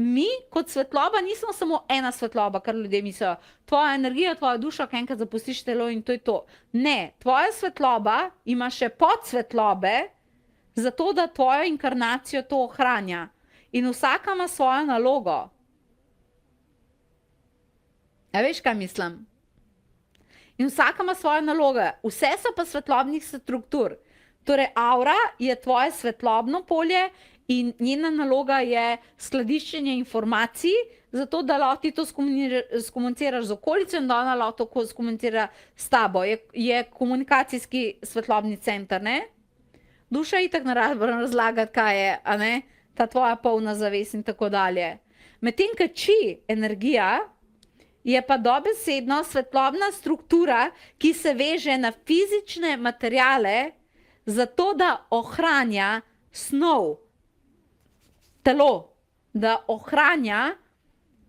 mi kot svetloba nismo samo ena svetloba, kar ljudje mislijo. Tvoja energija, tvoja duša, ko enkrat zapustiš telo in to je to. Ne, tvoja svetloba ima še podsvetlobe, zato da tvojo inkarnacijo to ohranja. In vsaka ima svojo nalogo. A veš, kaj mislim? In vsaka ima svojo nalogo. Vse so pa svetlobnih struktur. Torej, aura je tvoje svetlobno polje in njena naloga je skladiščenje informacij, zato da lahko ti to skomuniciraš z okolico in da ona lahko to skomunicira s tabo. Je komunikacijski svetlobni center, ne? Duša itak ne rabim razlagati, kaj je, a ne? Ta tvoja polna zavest in tako dalje. Medtem, ko či energija je pa dobesedno svetlobna struktura, ki se veže na fizične materiale, zato da ohranja snov, telo, da ohranja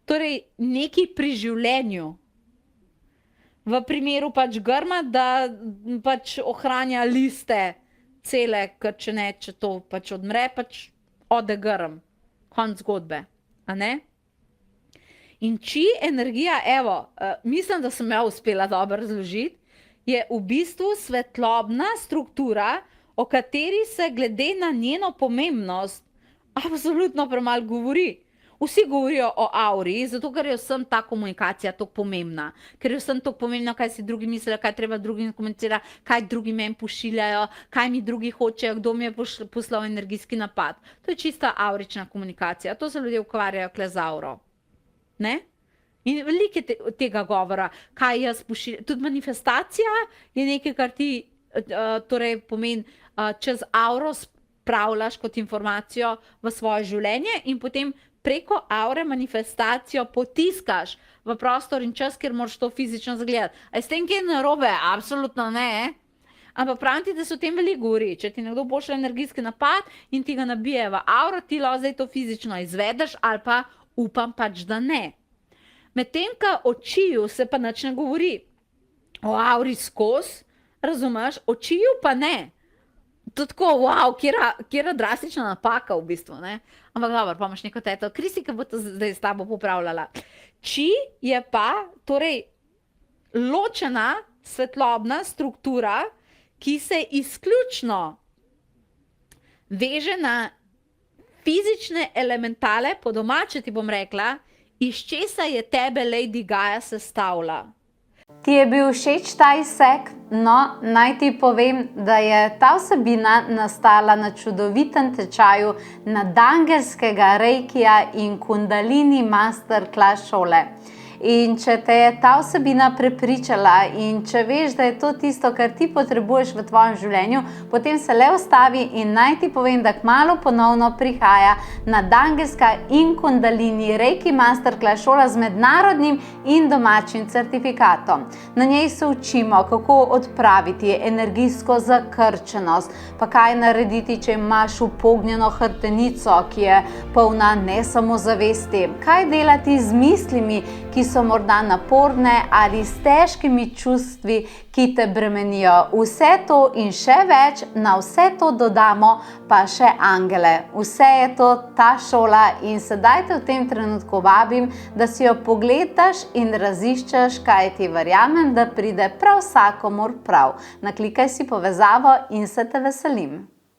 torej nekaj pri življenju. V primeru pač grma, da pač ohranja liste cele, ker če ne, če to pač odmre, pač ode grm. Konc zgodbe, a ne? In či energija, evo, mislim, da sem jo uspela dobro razložiti, je v bistvu svetlobna struktura, o kateri se glede na njeno pomembnost absolutno premalo govori. Vsi govorijo o auri, zato ker je vsem ta komunikacija tako pomembna. Ker je vsem tako pomembno, kaj si drugi mislijo, kaj treba drugim komunicirati, kaj drugi meni pošiljajo, kaj mi drugi hočejo, kdo mi je poslal energijski napad. To je čista aurična komunikacija. To se ljudje ukvarjajo kle z auro. Ne? In veliko je tega govora, kaj jaz pošiljam. Tudi manifestacija je nekaj, kar ti torej pomeni čez auro spravljaš kot informacijo v svoje življenje in potem preko aure manifestacijo potiskaš v prostor in čas, kjer moraš to fizično zagledati. A je s tem kaj narobe? Absolutno ne. Ampak pravim ti, da se o tem veliko govori. Če ti nekdo pošlje energijski napad in ti ga nabije v auro, ti lahko zdaj to fizično izvedeš ali pa upam pač, da ne. Medtem, ko o čiju se pa nič ne govori. O auri skozi, razumeš, o čiju pa ne. To tako, wow, kjera drastična napaka v bistvu, ne? Ampak dobro, pa imaš neko teto. Kristi, ki bo to zdaj s tabo popravljala. Či je pa torej ločena svetlobna struktura, ki se izključno veže na fizične elementale, po domače ti bom rekla, iz česa je tebe Lady Gaia sestavila. Ti je bil všeč ta izsek? No, naj ti povem, da je ta vsebina nastala na čudovitem tečaju nadangelskega reikija in kundalini masterclass šole. In če te je ta vsebina prepričala in če veš, da je to tisto, kar ti potrebuješ v tvojem življenju, potem se le ustavi in naj ti povem, da kmalu ponovno prihaja nadangelska in kundalini reiki masterclass šola z mednarodnim in domačim certifikatom. Na njej se učimo, kako odpraviti energijsko zakrčenost, pa kaj narediti, če imaš upognjeno hrbtenico, ki je polna nesamozavesti, kaj delati z mislimi, ki so morda naporne ali s težkimi čustvi, ki te bremenijo. Vse to in še več, na vse to dodamo pa še angele. Vse je to ta šola in sedaj te v tem trenutku vabim, da si jo pogledaš in raziščeš, kaj ti verjamem, da pride prav vsakomur prav. Naklikaj si povezavo in se te veselim.